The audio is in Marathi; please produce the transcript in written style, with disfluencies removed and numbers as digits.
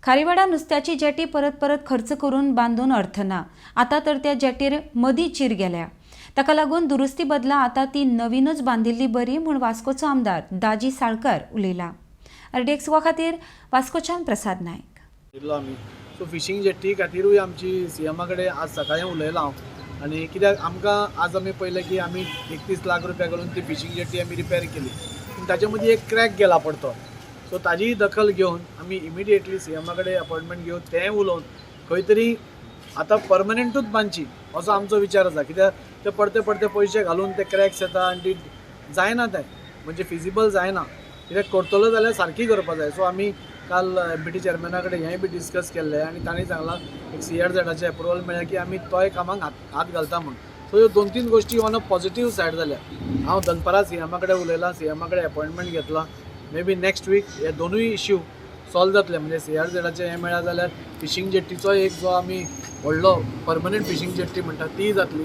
खारीवाडा नुस्त्याची जेटी परत परत खर्च करून बांधून अर्थ ना। आता तर त्या जेटीर मदीं चीर गेल्या। ताका लागून दुरुस्ती बदला आता ती नवीनच बांधिल्ली बरी म्हूण वास्कोचो आमदार दाजी साळकार उलयला। RDX वा खातीर वास्कोच्यान प्रसाद नायक। सो फिशींग जेट्टी खातीरूय आमची CM कडेन आज सकाळीं उलयलां हांव आनी कित्याक आमकां आज आमी पळयलें की आमी 31 लाख रुपया घालून ती फिशींग जेट्टी आमी रिपेर केली, पूण ताचे मदीं एक क्रॅक गेला पडतो। सो ताजी दखल घेवन आमी इमिडिएटली CM कडेन अपॉयंटमेंट घेवन तें उलोवन खंय तरी आतां परमनंटूच बांदची असो आमचो विचार आसा। कित्याक ते पडते पयशे घालून ते क्रॅक्स येता आनी ती जायना, तें म्हणजे फिजिबल जायना। कित्याक करतलो जाल्यार सारकी करपाक जाय। सो आमी काल MPT चेअरमॅना कडेन हेंय बी डिस्कस केल्लें आनी तांणी सांगलां एक CRZ एप्रुवल मेळ्ळें की आमी तोय कामाक हात घालता म्हूण। सो ह्यो 2-3 गोश्टी ऑन अ पॉझिटिव्ह सायड जाल्या। हांव दनपारां CM कडेन उलयलां, CM कडेन अपॉयंटमेंट घेतला। मे बी नेक्स्ट वीक हे दोनूय इश्यू सॉल्व जातले, म्हणजे CRZ हें मेळ्ळें जाल्यार फिशींग जेट्टीचो एक जो आमी व्हडलो परमनंट फिशींग जेट्टी म्हणटा ती जातली।